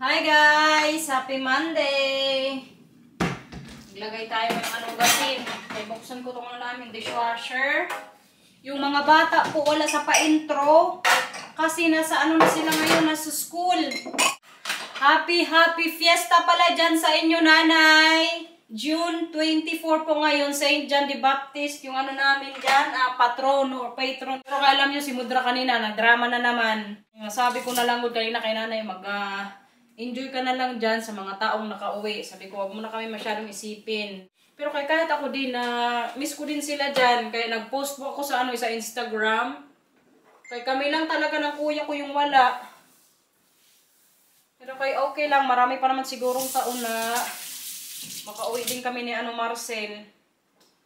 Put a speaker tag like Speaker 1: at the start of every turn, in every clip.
Speaker 1: Hi guys! Happy Monday! Maglagay tayo ng anong gasin. Kaya buksan ko itong namin dishwasher. Yung mga bata po wala sa pa-intro. Kasi nasa ano na sila ngayon, nasa school. Happy fiesta pala dyan sa inyo, nanay! June 24 po ngayon, St. John the Baptist, yung ano namin dyan, patron or patron. Pero alam nyo, si Mudra kanina, nagdrama na naman. Sabi ko na lang kanina kay nanay, enjoy ka na lang dyan sa mga taong nakauwi. Sabi ko, wag mo na kami masyadong isipin. Pero kahit ako din, miss ko din sila dyan. Kaya nag-post po ako sa sa Instagram. Kaya kami lang talaga ng kuya ko yung wala. Pero kaya okay lang, marami pa naman sigurong taon na makauwi din kami ni Marcel.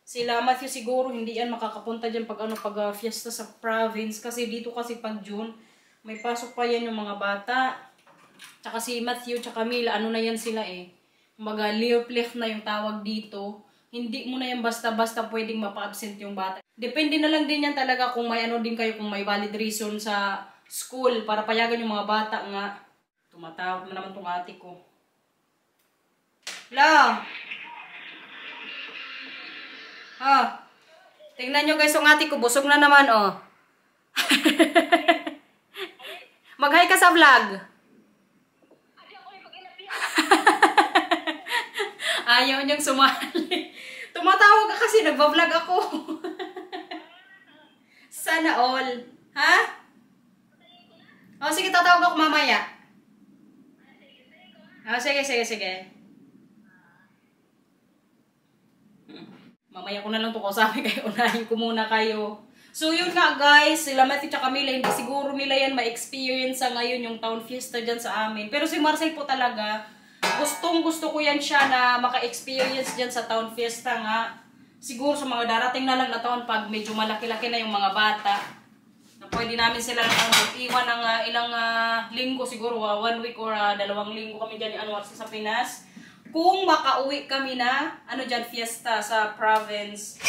Speaker 1: Sila Matthew siguro hindi yan makakapunta dyan pag fiesta sa province. Kasi dito kasi pag June, may pasok pa yan yung mga bata. Tsaka si Matthew, tsaka Mila, na yan sila eh. Leoplech na yung tawag dito. Hindi mo na yan basta-basta pwedeng mapa-absent yung bata. Depende na lang din yan talaga kung may din kayo, kung may valid reason sa school para payagan yung mga bata nga. Tumatawag na naman tong ate ko. La! Tingnan nyo guys, yung ate ko, busog na naman oh. Mag-hi ka sa vlog. Ayaw niyang sumali. Tumatawag ka kasi, nagbablog ako. Sana all. Ha? O, sige, tatawag ako mamaya. O, sige. Mamaya ko na lang ito kausapin kayo. Unahin ko muna kayo. So, yun nga guys. Sila Matthew at Camila, hindi siguro nila yan ma-experience sa ngayon yung town fiesta dyan sa amin. Pero si Marcel po talaga, gusto ko yan siya na maka-experience dyan sa town fiesta nga. Siguro sa mga darating na lang na taon pag medyo malaki-laki na yung mga bata. Na pwede namin sila iwan ng ilang linggo siguro, 1 week or 2 linggo kami dyan ni Anwar sa Pinas. Kung makauwi kami na, dyan, fiesta sa province.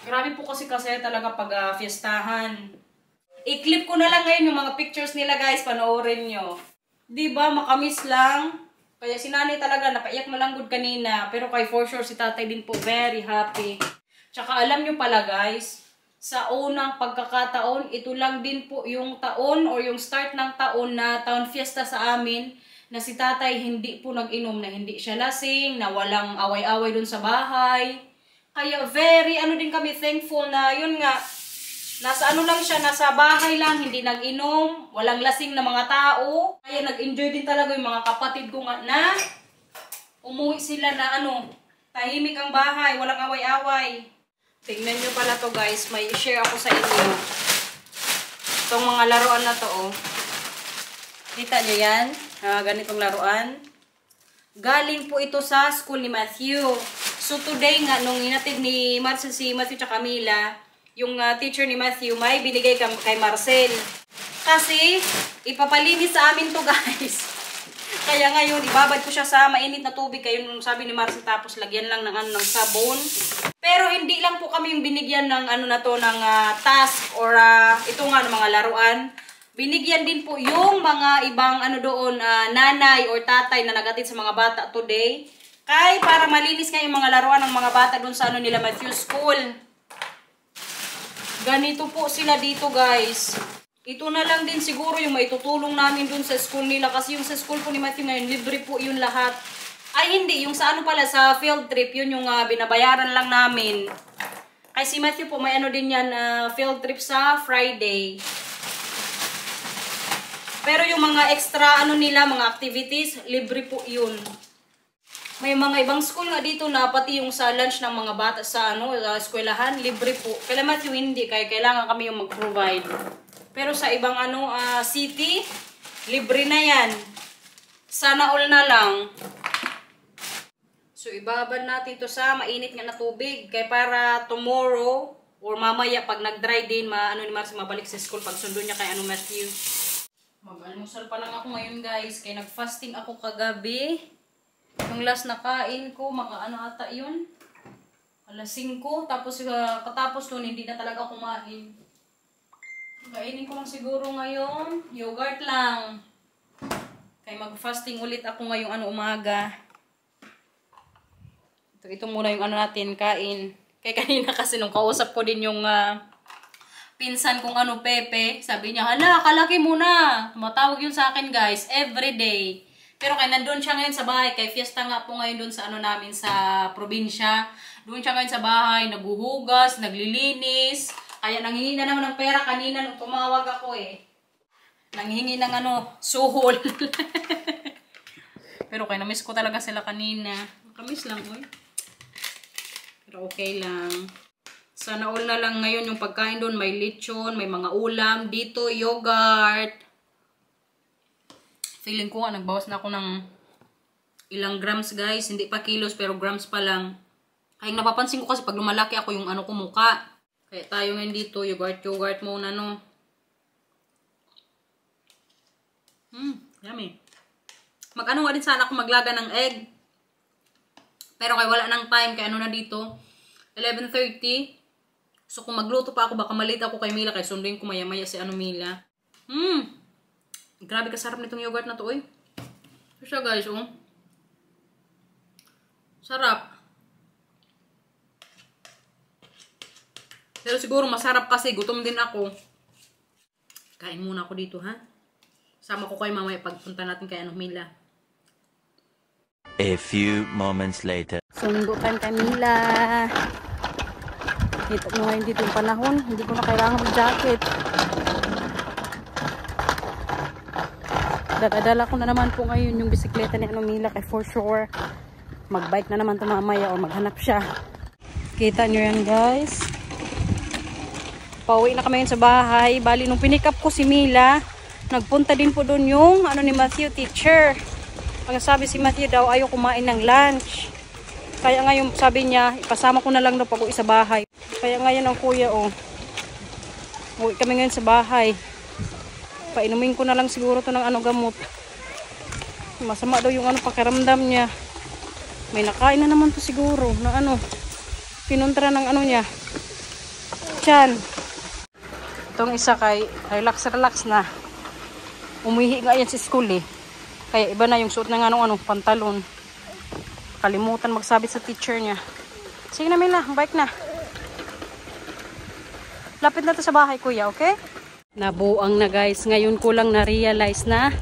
Speaker 1: Grabe po kasi talaga pag fiestahan. I-clip ko na lang ngayon yung mga pictures nila guys, panoorin nyo. Diba, makamiss lang. Kaya si nanay talaga, napaiyak malanggod kanina. Pero kay for sure, si tatay din po very happy. Tsaka alam nyo pala guys, sa unang pagkakataon, ito lang din po yung taon or yung start ng taon na town fiesta sa amin, na si tatay hindi po nag-inom, na hindi siya lasing, na walang away-away dun sa bahay. Kaya very, din kami thankful na yun nga, nasa lang siya, nasa bahay lang, hindi nag-inom, walang lasing na mga tao. Kaya nag-enjoy din talaga yung mga kapatid ko nga na umuwi sila na tahimik ang bahay, walang away-away. Tingnan nyo pala to guys, may share ako sa inyo. Itong mga laruan na to oh. Kita nyo yan? Ganitong laruan. Galing po ito sa school ni Matthew. So today nga, nung inatid ni Marcel si Matthew at Camila, yung teacher ni Matthew, may binigay kay Marcel. Kasi, ipapalinis sa amin to guys. Kaya ngayon, ibabad ko siya sa mainit na tubig. Kaya yung sabi ni Marcel, tapos lagyan lang ng ng sabon. Pero hindi lang po kami yung binigyan ng ng task or ito nga ng mga laruan. Binigyan din po yung mga ibang doon, nanay or tatay na nagatid sa mga bata today. Kaya para malinis nga yung mga laruan ng mga bata doon sa nila Matthew School. Ganito po sila dito guys. Ito na lang din siguro yung maitutulong namin dun sa school nila. Kasi yung sa school po ni Matthew ngayon, libre po yun lahat. Ay hindi, yung sa pala sa field trip, yun yung binabayaran lang namin. Kaya si Matthew po may din yan, field trip sa Friday. Pero yung mga extra nila, mga activities, libre po yun. May mga ibang school nga dito na pati yung sa lunch ng mga bata sa eskwelahan, libre po. Kaya Matthew hindi, kaya kailangan kami yung mag-provide. Pero sa ibang city, libre na yan. Sana all na lang. So ibabad natin ito sa mainit nga na tubig. Kaya para tomorrow or mamaya pag nag-dry din, ni Marcy mabalik sa school pag sundo niya kay Matthew. Mag-almusal pa lang ako ngayon guys. Kaya nag-fasting ako kagabi. Yung last na kain ko, ata yun? Alas 5. Tapos katapos nun, hindi na talaga kumain. Kainin ko lang siguro ngayon. Yogurt lang. Kaya mag-fasting ulit ako ngayong umaga. Ito muna yung natin, kain. Kaya kanina kasi nung kausap ko din yung pinsan kong Pepe, sabi niya, hala, kalaki mo na. Tumatawag yun sa akin guys, everyday. Pero kaya nandun siya ngayon sa bahay, kaya fiesta nga po ngayon dun sa namin sa probinsya. Doon siya ngayon sa bahay, naguhugas, naglilinis. Kaya nanghingi na naman ng pera kanina nung tumawag ako Nanghingi ng suhol. Pero kaya namiss ko talaga sila kanina. Kamiss lang, Pero okay lang. Sana all na lang ngayon yung pagkain doon. May lechon, may mga ulam. Dito, yogurt. Feeling ko nga, nagbawas na ako ng ilang grams, guys. Hindi pa kilos, pero grams pa lang. Kaya napapansin ko kasi pag lumalaki ako yung ko mukha. Kaya tayo ngayon dito, yogurt muna, Yummy. Mag-ano nga din sana ako maglaga ng egg. Pero kaya wala nang time, kaya na dito. 11:30. So kung magluto pa ako, baka malate ako kay Mila. Kaya sunduin ko maya-maya si Mila. Grabe kasarap nitong yogurt na to, So siya guys, Sarap. Pero siguro masarap kasi gutom din ako. Kain muna ako dito, ha? Sama ko kayo mamaya pagpunta natin kay Mila.
Speaker 2: A few moments later.
Speaker 1: Sundo time kay Mila. Kita nyo ngayon dito yung panahon. Hindi ko na kailangan mag-jacket. Dadala ko na naman po ngayon yung bisikleta ni Mila kay for sure. Mag-bike na naman ito mamaya o maghanap siya. Kita nyo yan guys. Pauwi na kami sa bahay. Bali, nung pinick up ko si Mila, nagpunta din po doon yung ni Matthew, teacher. Ang sabi si Matthew daw, ayaw kumain ng lunch. Kaya ngayon sabi niya, ipasama ko na lang daw pag uwi sa bahay. Kaya ngayon ang kuya, uwi kami ngayon sa bahay. Painumin ko na lang siguro to ng gamot. Masama daw yung pakiramdam niya. May nakain na naman to siguro na pinuntra ng niya. Tiyan. Itong isa kay relax na. Umihi nga yan sa school Kaya iba na yung suot ng pantalon. Kalimutan magsabi sa teacher niya. Sige na Mila, bike na. Lapit na to sa bahay kuya, okay? Nabuang na guys. Ngayon ko lang na-realize na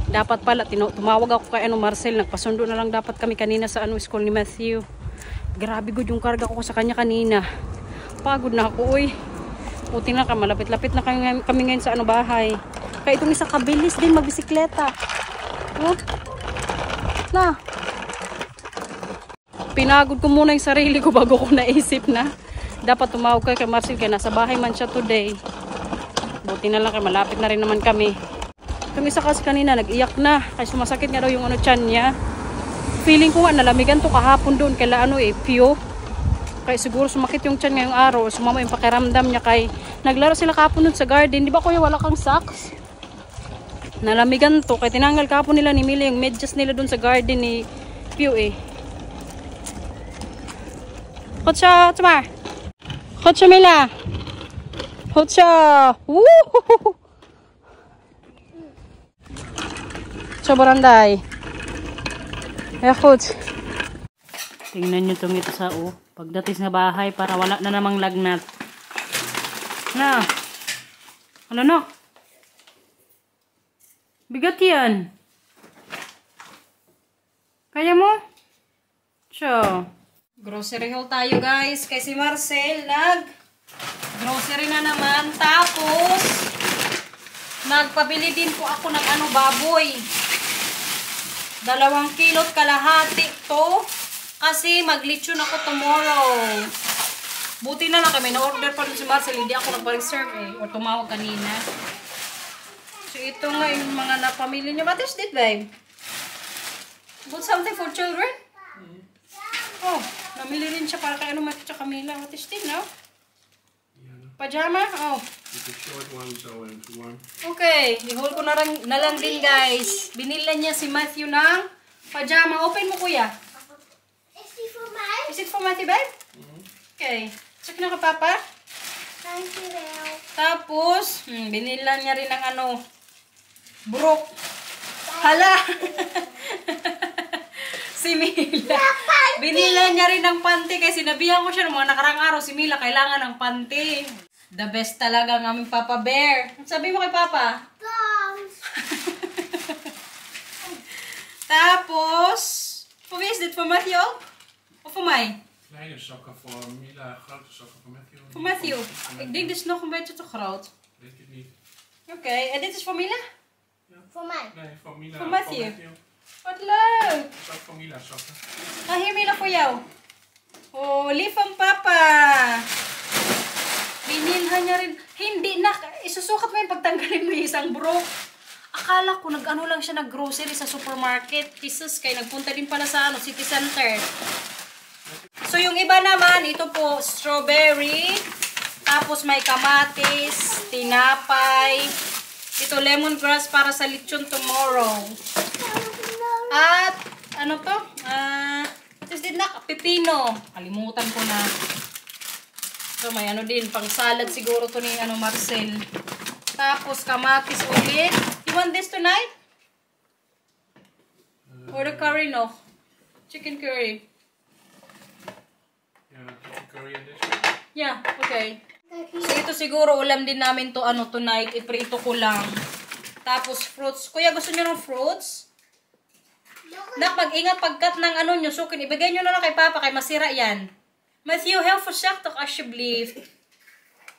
Speaker 1: dapat pala tumawag ako kay Marcel. Nagpasundo na lang dapat kami kanina sa school ni Matthew. Grabe good yung karga ko sa kanya kanina. Pagod na ako Puti na ka, malapit-lapit na kami ngayon sa bahay. Kaya itong isa kabilis din magbisikleta. Pinagod ko muna yung sarili ko bago ko naisip na dapat tumawag kay Marcel kaya nasa bahay man siya today. Buti na lang kaya malapit na rin naman kami. Itong isa kasi kanina nag-iyak na kaya sumasakit nga daw yung tiyan niya. Feeling ko nga nalamigan to kahapon doon kaya Pio. Kaya siguro sumakit yung tiyan ngayong araw. Sumama yung pakiramdam niya kay naglaro sila kahapon doon sa garden. Di ba kuya wala kang socks? Nalamigan to. Kaya tinanggal kahapon nila ni Mila yung medyas nila doon sa garden ni Pio Hotcha, Tamar. Hotcha Mila. Hotcha. Woo! Sa baranday. Hotcha. Tingnan nyo itong ito sa pagdating sa bahay para wala na namang lagnat. Ano? Bigat yan. Kaya mo? Grocery haul tayo guys. Kay si Marcel grocery na naman. Tapos nagpabili din po ako ng baboy. 2 kilot kalahati to. Kasi maglitsyon ako tomorrow. Buti na lang kami. Na-order pa rin si Marcel. Hindi ako nagpa-reserve O tumawag kanina. So ito nga yung mga napamili niya. What is this, babe? Bought something for children? Namili rin siya para kay Matthew at Camila. What is this now? Pajama?
Speaker 3: It's a short one, so it's warm.
Speaker 1: Okay. I-hold ko na lang din, guys. Binila niya si Matthew ng pajama. Open mo, kuya. Is it for Matthew, babe? Okay. Check na ka, Papa.
Speaker 4: Thank you, Belle.
Speaker 1: Tapos, binila niya rin ng brook. Hala! Si Mila. Binila niya rin ng panty kasi sinabihan ko siya ng mga nakarang araw. Si Mila kailangan ng panty. The best talaga ang aming Papa Bear. Sabi mo kay Papa? Tapos, who is it? For Matthew? O for mij?
Speaker 3: Kleine sokken voor Mila, grote sokken voor Matthew.
Speaker 1: Voor Matthew. Ik denk dit is nog een beetje te groot.
Speaker 3: Weet ik niet.
Speaker 1: Oké, en dit is voor Mila?
Speaker 4: Voor mij.
Speaker 3: Nee, voor Mila.
Speaker 1: Voor Matthew. Wat leuk!
Speaker 3: Dat is voor Mila sokken.
Speaker 1: Ah, hier Mila voor jou. Oh, lief ang Papa. Binilhan niya rin. Hindi na, isusukat mo yung pagtanggalin mo yung isang bro. Akala ko nag-ano lang siya nag-grocery sa supermarket. Jesus, kay nagpunta din pala sa ano, city center. So yung iba naman, ito po, strawberry. Tapos may kamatis, tinapay. Ito lemongrass para sa lechon tomorrow. At ano to? What is this na? Pepino. Kalimutan ko na. So may ano din, pang salad siguro to ni ano Marcel. Tapos kamatis ulit. You want this tonight? Or the curry no? Chicken curry.
Speaker 3: Ja, chicken curry and this.
Speaker 1: Yeah, okay. So ito siguro ulam din namin to ano tonight. Iprito ko lang. Tapos fruits. Kuya, gusto niyo ng fruits? Nak, mag-ingat pagkat ng ano nyo. Sukin, ibigay nyo na lang kay Papa. Kay masira yan. Matthew, help for siya to alsjeblieft.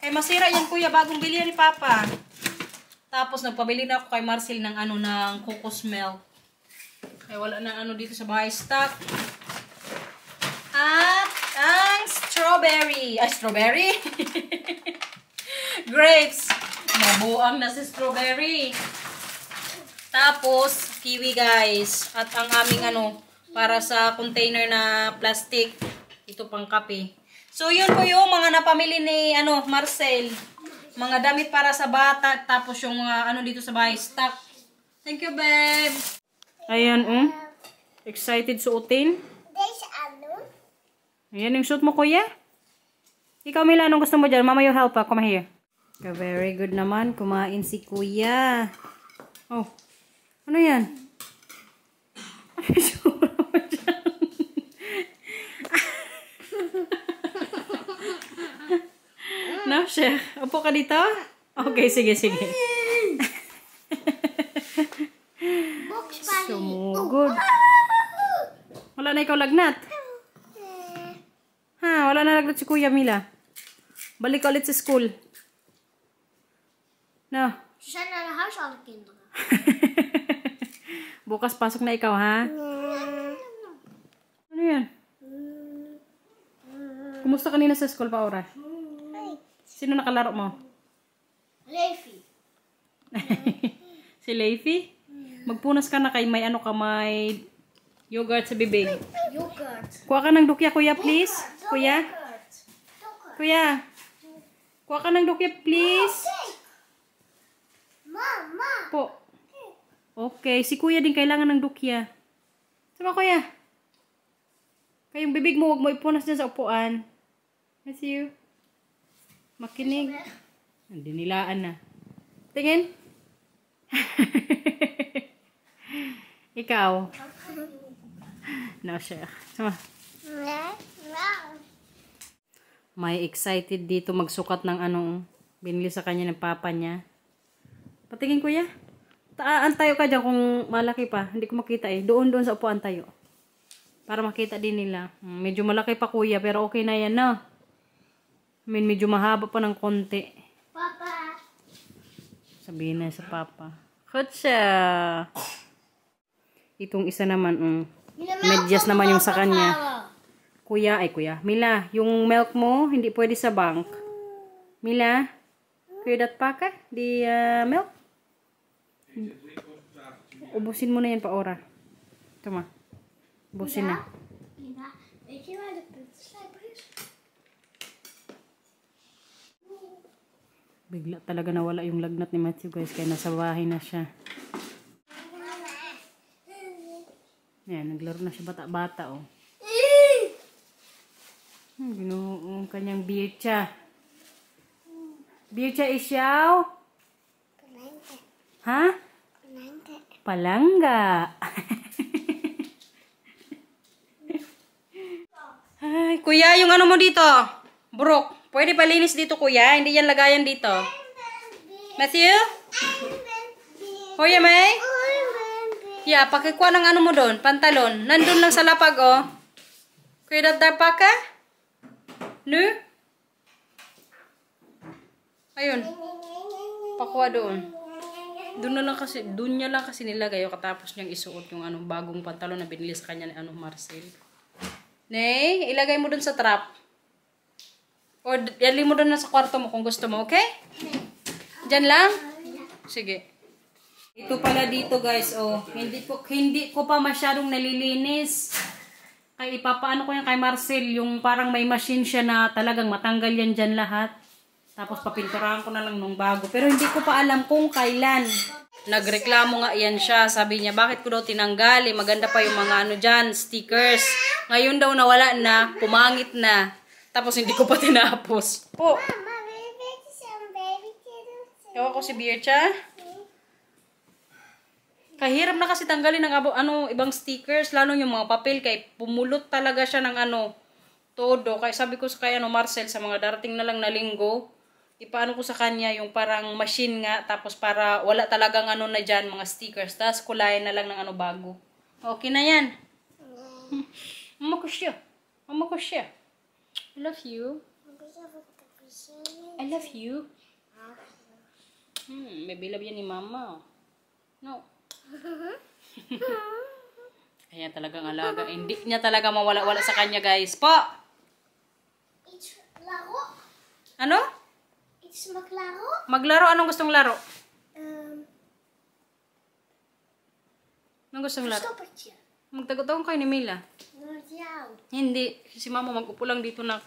Speaker 1: Kay masira yan kuya. Bagong bili yan ni Papa. Tapos nagpabili na ako kay Marcel ng ano ng cocos milk. Kaya wala na ano dito sa bahay stock. At ang strawberry. Ay, strawberry? Grapes. Mabuang na si strawberry. Tapos, kiwi guys. At ang aming ano, para sa container na plastic. Ito pang kape. So, yun po yung mga napamili ni ano, Marcel. Mga damit para sa bata. Tapos yung ano dito sa bahay, stock. Thank you, babe. Ayan, excited suotin.
Speaker 4: Deze ano?
Speaker 1: Ayan yung suit mo, kuya. Ikaw, Mila, anong gusto mo dyan? Mama, you help, come here. Okay, very good naman. Kumain si kuya. Oh, ano yan? Ay, sura mo dyan. No, Sheikh. Upo ka dito? Okay, sige, sige. Sumugod. Wala na ikaw lagnat. Ha, wala na lagnat si Kuya Mila. Balik ka ulit sa school. No.
Speaker 4: Ze zijn naar de huis alle kinderen.
Speaker 1: Bukas pasok na ikaw, ha? Ano yan? Kumusta kanina sa school, Paura? Sino nakalaro mo?
Speaker 4: Levi.
Speaker 1: Si Leify? Magpunas ka na kay may ano ka, may yogurt sa bibig.
Speaker 4: Yoghurt.
Speaker 1: Kuha ka ng dukya, kuya, please. Kuya? Kuya? Kuha ka ng dukya, please.
Speaker 4: Mama.
Speaker 1: Po. Okay, si kuya din kailangan ng dukya. Sama, kuya. Kayong bibig mo, huwag mo ipunas dyan sa upuan. Matthew. Makinig. Hindi nilaan na. Tingin. Ikaw. No, siya. Sama. May excited dito magsukat ng anong binili sa kanya ng papa niya. Patingin kuya. Tayo ka dyan kung malaki pa. Hindi ko makita eh. Doon sa upuan tayo. Para makita din nila. Medyo malaki pa kuya pero okay na yan no. Medyo mahaba pa ng konti.
Speaker 4: Papa.
Speaker 1: Sabihin na sa papa. Kutsa. Itong isa naman, medyas naman yung sa kanya. Kuya, Mila, yung milk mo, hindi pwede sa bank. Mila, kuya dat pa ka? Di milk? Ubusin mo na yan, Paora. Tama. Ubusin na.
Speaker 4: Ja, weet je waar de puntenslijper is?
Speaker 1: Bigla talaga nawala yung lagnat ni Matthew guys, kaya nasa bahay na siya. Ayan, naglaro na siya bata-bata oh. Binuong kanyang bircha. Bircha isyaw?
Speaker 4: Penante.
Speaker 1: Ha?
Speaker 4: Penante.
Speaker 1: Palangga. Ay, kuya, yung ano mo dito? Brooke, pwede palinis dito, kuya. Hindi yan lagayan dito. Matthew? Kuya, May? Yeah, pakikuha ng ano mo doon. Pantalon. Nandun lang sa lapag, oh. Kuya, dadar pa ka? No? Ayun. Pakuha doon. Doon niya lang kasi nilagay. Katapos niyang isuot yung anong bagong pantalon na binili sa kanya ni Marcel. Nay, ilagay mo dun sa trap. O, dali mo dun na sa kwarto mo kung gusto mo, okay? Diyan lang? Sige. Ito pala dito, guys, oh. Hindi ko pa masyadong nalilinis. Kaya ipapaano ko yan kay Marcel, yung parang may machine siya na talagang matanggal yan dyan lahat. Tapos papinturahan ko na lang nung bago. Pero hindi ko pa alam kung kailan. Nagreklamo nga yan siya. Sabi niya, bakit ko daw tinanggal? Maganda pa yung mga ano dyan, stickers. Ngayon daw nawala na, pumangit na. Tapos hindi ko pa tinapos. Po.
Speaker 4: Mama, baby, some baby kittens.
Speaker 1: Ewan ko si Bircha. Kahirap na kasi tanggalin ng ibang stickers. Lalo yung mga papel. Kaya pumulot talaga siya ng todo. Kaya sabi ko sa kay Marcel, sa mga darating na lang na linggo, ipaano ko sa kanya yung parang machine nga, tapos para wala talagang na dyan, mga stickers, tapos kulayan na lang ng bago. Okay na yan. Mama ko siya. Mama ko siya. I love you. I love you. May love yan ni mama. No. Kaya talagang alaga. Hindi niya talaga mawala-wala sa kanya, guys. Po!
Speaker 4: It's laro.
Speaker 1: Ano?
Speaker 4: It's maglaro.
Speaker 1: Maglaro? Anong gustong laro? Anong gustong laro?
Speaker 4: Stoppertje.
Speaker 1: Magtagot-tagon kayo ni Mila.
Speaker 4: Met jou.
Speaker 1: Hindi. Si mama mag-upo lang dito na.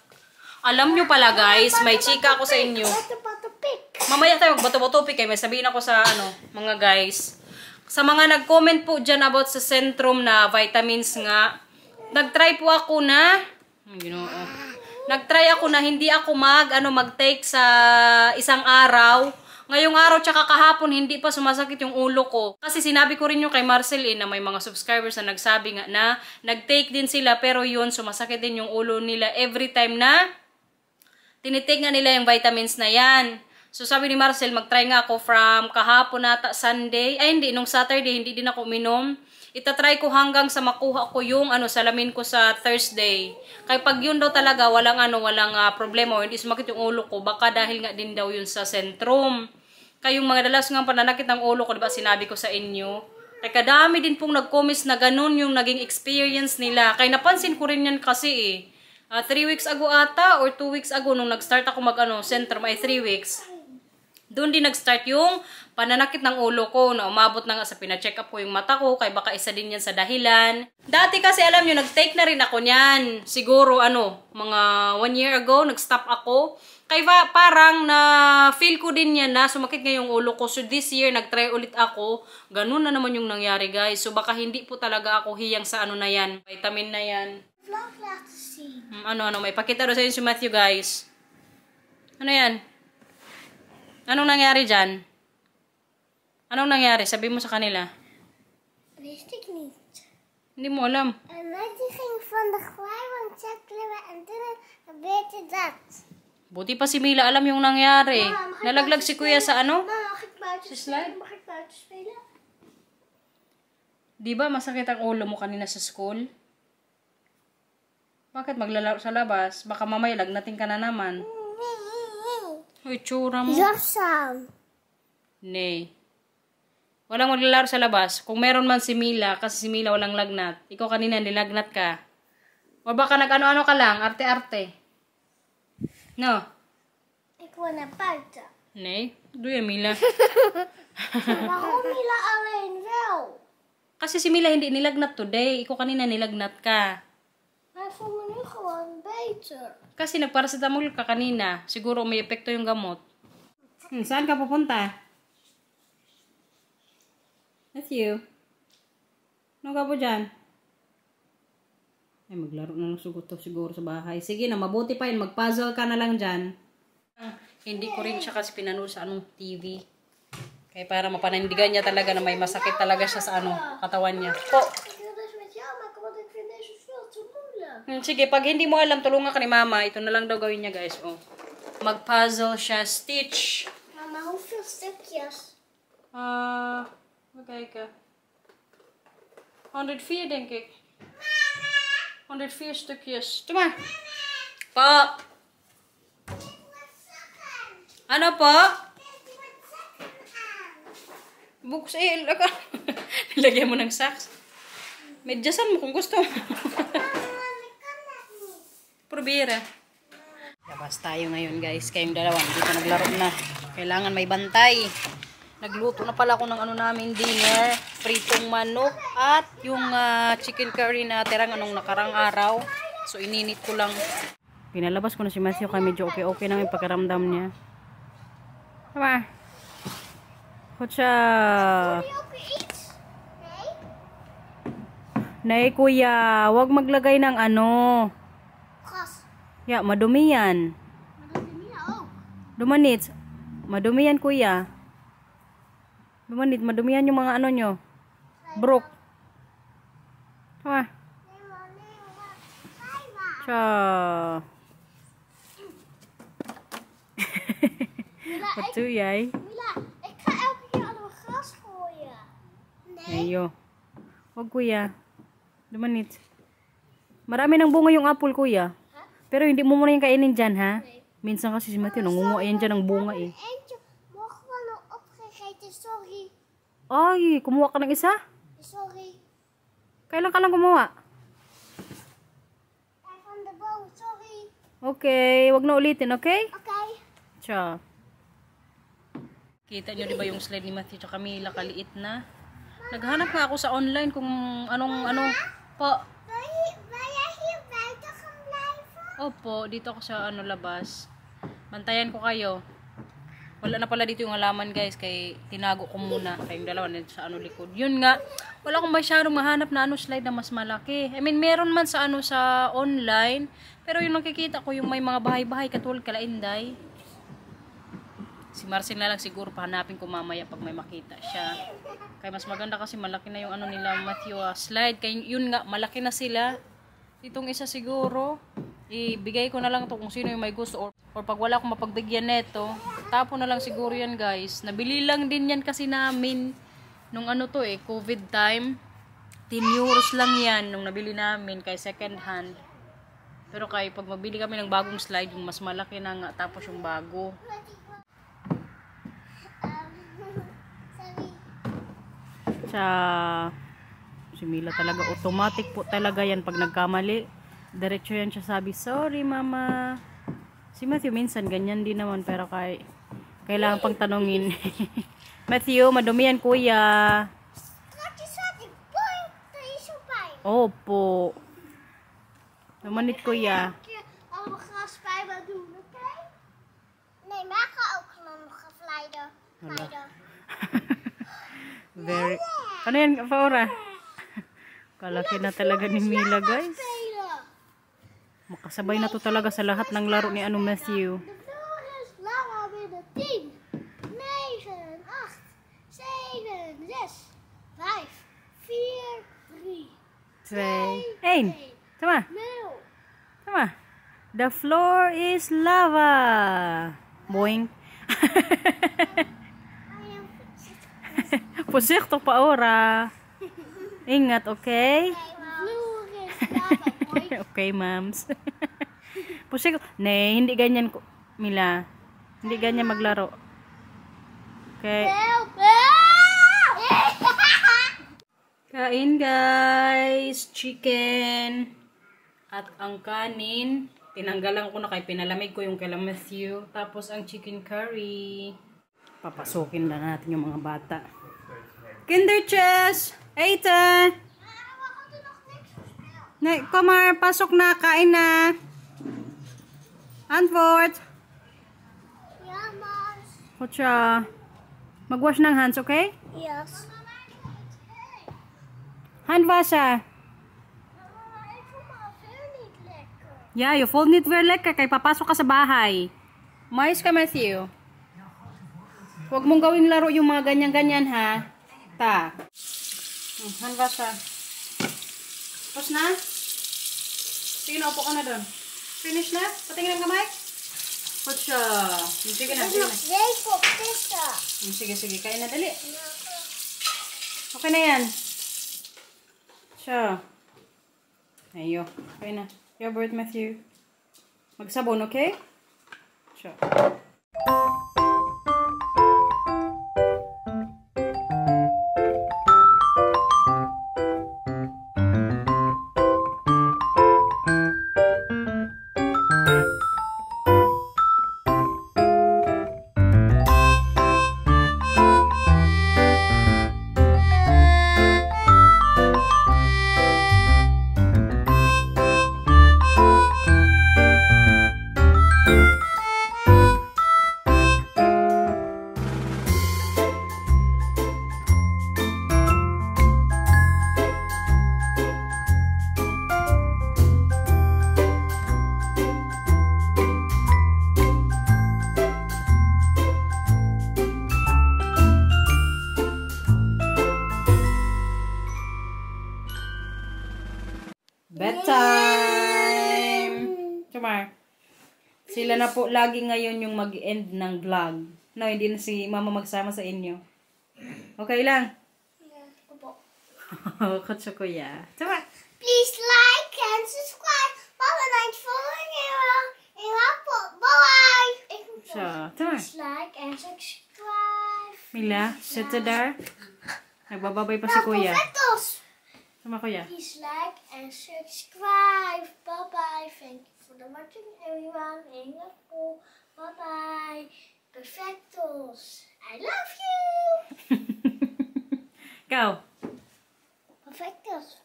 Speaker 1: Alam nyo pala, guys, may chika ako sa inyo.
Speaker 4: Bato pik.
Speaker 1: Mamaya tayo magbato-bato kay may sabihin ako sa mga guys. Sa mga nag-comment po dyan about sa Centrum na vitamins nga, nag-try po ako na, nag-try ako na hindi ako mag-take sa isang araw. Ngayong araw tsaka kahapon, hindi pa sumasakit yung ulo ko. Kasi sinabi ko rin yung kay Marcel na may mga subscribers na nagsabi nga na nag-take din sila pero yun, sumasakit din yung ulo nila every time na tinitake nga nila yung vitamins na yan. So sabi ni Marcel, mag-try nga ako from kahapon nata Sunday. Ay hindi, nung Saturday hindi din ako uminom. Itatry ko hanggang sa makuha ko yung salamin ko sa Thursday. Kaya pag yun daw talaga, walang problema o hindi sumakit yung ulo ko, baka dahil nga din daw yun sa Centrum. Kaya yung mga dalas nga pananakit ng ulo ko, diba sinabi ko sa inyo. Kaya kadami din pong nag-comments na ganun yung naging experience nila. Kaya napansin ko rin yan kasi 3 weeks ago ata or 2 weeks ago nung nag-start ako Centrum ay 3 weeks. Doon din nag-start yung pananakit ng ulo ko na umabot na nga sa pina-check up ko yung mata ko kaya baka isa din yan sa dahilan. Dati kasi alam nyo, nag-take na rin ako niyan. Siguro mga 1 year ago, nag-stop ako. Kaya parang na-feel ko din yan na sumakit nga yung ulo ko. So this year, nag-try ulit ako. Ganun na naman yung nangyari, guys. So baka hindi po talaga ako hiyang sa na yan. Vitamin na yan.
Speaker 4: Vlog laten zien.
Speaker 1: May pakita doon sa inyo si Matthew, guys. Ano yan? Anong nangyari dyan? Anong nangyari? Sabi mo sa kanila.
Speaker 4: Wist ik niet.
Speaker 1: Hindi mo alam.
Speaker 4: En die ging van de glijbaan zetten en toen gebeurde dat.
Speaker 1: Buti pa si Mila alam yung nangyari. Nalaglag si kuya sa
Speaker 4: Mama, mag ik buiten
Speaker 1: Sa slide?
Speaker 4: spelen? Mag ik buiten spelen?
Speaker 1: Di ba masakit ang ulo mo kanina sa school? Bakit maglalaro sa labas? Baka mamaya lagnating ka na naman. Uy, tsura mo.
Speaker 4: Jassam.
Speaker 1: Nay. Walang maglalaro sa labas. Kung meron man si Mila, kasi si Mila walang lagnat. Ikaw kanina nilagnat ka. O baka nag-ano-ano ka lang, arte-arte. No?
Speaker 4: Ik wil naar buiten.
Speaker 1: Nay, doe je Mila.
Speaker 4: Waarom Mila alleen wel?
Speaker 1: Kasi si Mila hindi nilagnat today. Ikaw kanina nilagnat ka.
Speaker 4: Maar ik voel me nu gewoon beter.
Speaker 1: Kasi nagparacetamol ka kanina. Siguro may epekto yung gamot. Saan ka pupunta? Matthew? Ano ka po dyan? Ay, maglaro na lang siguro sa bahay. Sige na, mabuti pa yun. Mag-puzzle ka na lang dyan. Hindi ko rin siya kasi pinanood sa TV. Kaya para mapanindigan niya talaga na may masakit talaga siya sa ano, katawan niya. Po.
Speaker 4: Ik wil dus met jou maken, want ik vind deze veel te moeilijk.
Speaker 1: Sige, pag hindi mo alam, tulungan ka ni mama. Ito na lang daw gawin niya, guys. Oh. Mag-puzzle siya. Stitch.
Speaker 4: Mama, hoeveel stukjes?
Speaker 1: Kijk. 104, denk ik. 104 stukjes. Doe maar. Pa. Ano po? Buks eh. Nilagyan mo ng socks. Medyasan mo kung gusto. Probira. Labas tayo ngayon, guys. Kayong dalawa. Dito naglaro na. Kailangan may bantay. Nagluto na pala ako ng ano namin dinner. Pritong manok at yung chicken curry na tirang anong nakarang araw. So ininit ko lang. Pinalabas ko na si Matthew kaya medyo okay na yung pagkaramdam niya. Tama. Kutsa.
Speaker 4: Wil je ook weer iets? Nee?
Speaker 1: Nay kuya, wag maglagay ng ano.
Speaker 4: Gas.
Speaker 1: Ya, madumi yan.
Speaker 4: Maar dat doe je ook.
Speaker 1: Dumanit. Madumi yan kuya. Dumanit, madumi yan yung mga ano nyo. Brook. Tama.
Speaker 4: Nee, maar. Ga maar.
Speaker 1: Tsa.
Speaker 4: Mila,
Speaker 1: Wat doe jij?
Speaker 4: Mila, ik ga elke keer allemaal gas gooien. Nee.
Speaker 1: Ayo. Wag kuya. Dumanit. Marami ng bunga yung apple kuya. Pero hindi mo muna yung kainin dyan ha. Minsan kasi si Matthew nangunguha yan dyan ng bunga eh.
Speaker 4: Eentje mogen we nog opgegeten, sorry.
Speaker 1: Ay, kumuha ka ng isa?
Speaker 4: Sorry.
Speaker 1: Kailan ka lang kumuha?
Speaker 4: Van de boom, sorry.
Speaker 1: Okay, wag na ulitin, okay?
Speaker 4: Oké.
Speaker 1: Tsa. Kita nyo diba yung slide ni Matthew tsaka Camila, kaliit na. Naghanap nga ako sa online kung anong po.
Speaker 4: Wil jij hier buiten gaan blijven?
Speaker 1: Opo, dito ako sa labas. Bantayan ko kayo. Wala na pala dito yung halaman guys, kay tinago ko muna kayong dalawa sa likod. Yun nga, wala akong masyadong mahanap na slide na mas malaki. I mean, meron man sa sa online, pero yung nakikita ko yung may mga bahay-bahay katulad kala Inday. Si Marcel na lang siguro pahanapin ko mamaya pag may makita siya. Kaya mas maganda kasi malaki na yung nila Matthew slide. Kaya yun nga, malaki na sila. Itong isa siguro, ibigay ko na lang to kung sino yung may gusto. Or pag wala akong mapagbigyan neto, tapo na lang siguro yan guys. Nabili lang din yan kasi namin nung COVID time. 10 euros lang yan nung nabili namin kay second hand. Pero kay pag mabili kami ng bagong slide, yung mas malaki na nga tapos yung bago.
Speaker 4: Sorry.
Speaker 1: Sa si Mila talaga automatic po talaga yan pag nagkamali. Diretso yan siya sabi, sorry mama. Si Matthew minsan ganyan din naman pero kailangan pang tanongin. Matthew, madumi yan kuya.
Speaker 4: Straks zat ik boing, er is erbij.
Speaker 1: Opo. Namanit kuya.
Speaker 4: Een keer allemaal gras bij me doen, oké? Nee, maar ik ga ook gewoon nog gaan vlijden.
Speaker 1: Very. Ano yan, Faura? Kalaki na talaga ni Mila guys.
Speaker 4: Spelen.
Speaker 1: Makasabay na to talaga sa lahat ng laro ni Matthew.
Speaker 4: De vloer is langer binnen 10, 9, 8, 7, 6, 5, 4, 3,
Speaker 1: 2, 1. Tama.
Speaker 4: 0.
Speaker 1: Tama. The floor is lava. Boing. Voorzichtig pa ora. Ingat, okay?
Speaker 4: De vloer is lava, boy.
Speaker 1: Okay, mams. Voorzichtig. Nee, hindi ganyan, Mila. Hindi ganyan maglaro. Okay.
Speaker 4: Help!
Speaker 1: Kain, guys. Chicken. At ang kanin. Tinanggalan ko na kay pinalamig ko yung kay Matthew. Tapos ang chicken curry. Papasukin na natin yung mga bata. Kinder Chess! Ethan! Nee, kom maar. Pasok na. Kain na. Antwoord.
Speaker 4: Ja, maar.
Speaker 1: Goed siya. Magwash ng hands, okay?
Speaker 4: Yes.
Speaker 1: Handwasser.
Speaker 4: Mama, ik voel me veel niet lekker.
Speaker 1: Ja, je voelt niet weer lekker. Kaya papasok ka sa bahay. Mais ka, Matthew. Huwag mong gawing laro yung mga ganyan-ganyan, ha? Ta. Hanba siya. Tapos na? Sige na, upo ka na doon. Finish na? Patingin ang kamay? Put siya. Sige na, sige na.
Speaker 4: Jij kop pizza.
Speaker 1: Sige, sige. Kain na, dali. Okay na yan. Siya. Ayo. Okay na. Your birth, Matthew. Magsabon, okay? Siya. Bedtime! Chumar. Sila na po lagi ngayon yung mag-end ng vlog. No, hindi na si mama magsama sa inyo. Okay lang? Kutso kuya. Chumar.
Speaker 4: Please like and subscribe. Papa, thanks for following. Bye.
Speaker 1: Siya. Chumar.
Speaker 4: Please like and subscribe.
Speaker 1: Mila, sit there. Nagbababay pa si kuya.
Speaker 4: Perfectos.
Speaker 1: Sama kuya.
Speaker 4: Please like and subscribe. Bye-bye. Thank you for the watching, everyone. Ingat po. Bye-bye. Perfectos. I love you.
Speaker 1: Ikaw.
Speaker 4: Perfectos.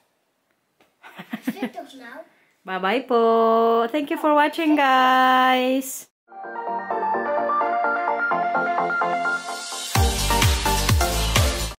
Speaker 4: Perfectos now.
Speaker 1: Bye-bye po. Thank you for watching, guys.